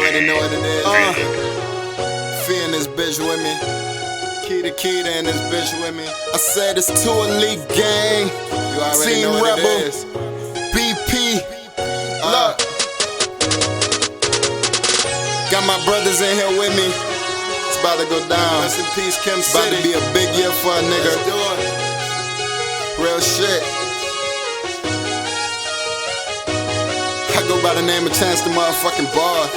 already know what it is. Fee in this bitch with me. Keita in this bitch with me. I said it's Too Elite Gang. You already Team know what Rebel. It is. BP. Look. Got my brothers in here with me. It's about to go down. Rest in peace, Kim City. About to be a big year for a nigga. Let's do it. Real shit. I go by the name of Chance the motherfucking Bar.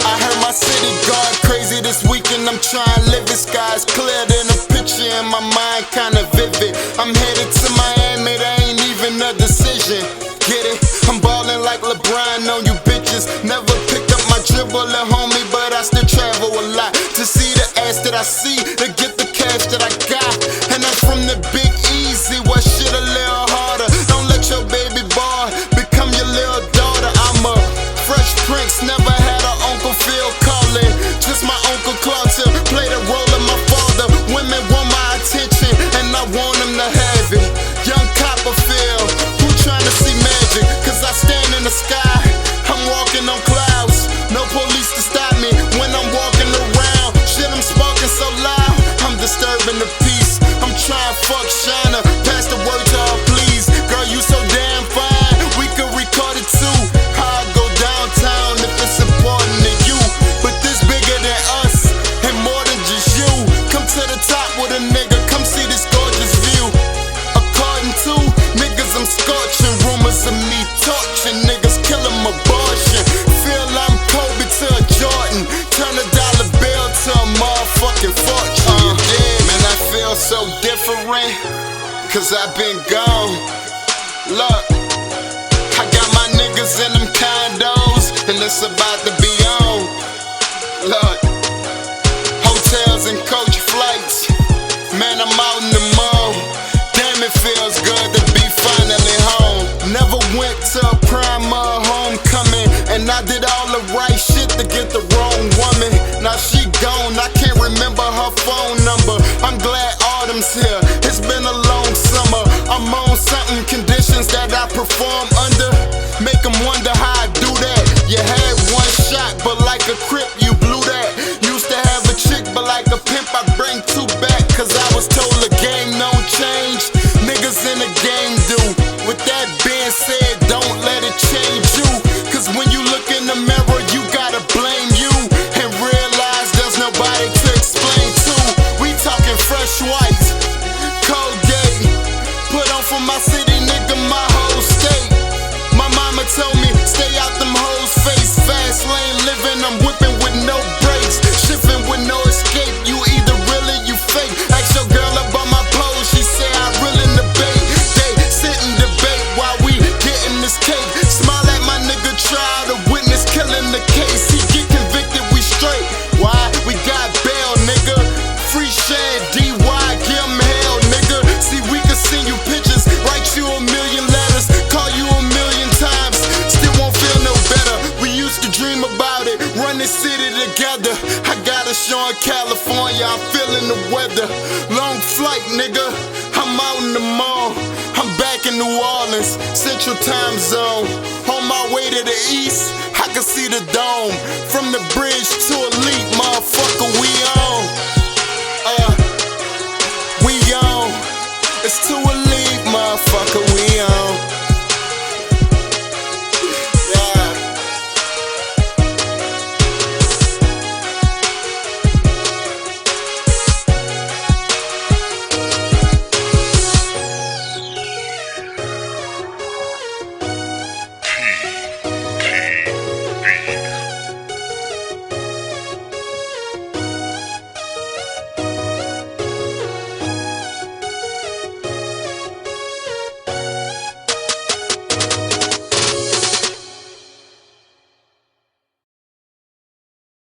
I heard my city going crazy this weekend. I'm trying to live it. Skies clear than a picture in my mind, kinda vivid. I'm headed to Miami, that ain't even a decision. Get it? I'm ballin' like LeBron on you bitches. Never picked up my dribble at homie, but I still travel a lot to see the ass that I see, to get the cash that I got. And I'm from the Big Easy, what shit a little harder. Don't let your baby boy become your little daughter. I'm a fresh prince, never had an Uncle Phil calling. Just my Uncle Clark to play the role of my father. Women want my attention, and I want them to have it. Young Copperfield, who tryna see magic? Cause I stand in the sky, I'm walking on clouds. No police to stop me when I'm walking around. Shit, I'm sparking so loud, I'm disturbing the peace. I'm trying fuck Shana, pass the word to her please. Girl, you so damn fine, we could record it too. I'll go downtown if it's important to you. But this bigger than us, and more than just you. Come to the top with a nigga, come see this gorgeous view. According to niggas, I'm scorching. Rumors of me torching, niggas kill 'em abortion. Feel I'm Kobe to a Jordan, turn a dollar bill to a motherfucking fortune. Man, I feel so different, cause I've been gone. Look, I got my niggas in them condos, and it's about to be on. Look, hotels and coach flights, man, I'm out in the mall. Damn, it feels good to be finally home. Never went to a prime or homecoming, and I did all the right shit to get the wrong woman. Now she gone, I can't remember her phone number. I'm glad autumn's here, it's been a long summer. I'm on something, conditions that I perform under, make them wonder how I do that. You had one shot, but like a crip, you blew that. Used to have a chick, but like a pimp, I bring two back. Cause I was told the game don't change, niggas in the game do. With that being said, don't let it change you. Cause when you look in the mirror, you gotta blame you, and realize there's nobody to explain to. We talking fresh whites, Colgate, put on for my city, nigga, my whole state. My mama told me, stay out them hoes' face. Fast lane living, I'm whipping with no brakes, shifting with no escape. You either real or you fake. Ask your girl about my pose, she say I really debate. They sit and debate while we getting this cake. Smile at my nigga, try to witness killing the case. He get convicted, we straight. Why? We got bail, nigga. Free share, DY, give him hell, nigga. See, we can send you pictures, write you a million letters, call you a million times, still won't feel no better. We used to dream about it, run this city together. I got a show in California, I'm feeling the weather. Long flight, nigga, I'm out in the mall. I'm back in New Orleans, Central Time Zone. On my way to the east, I can see the dome. From the bridge to Elite, motherfucker, we on. We on. It's Too Elite, motherfucker, we on.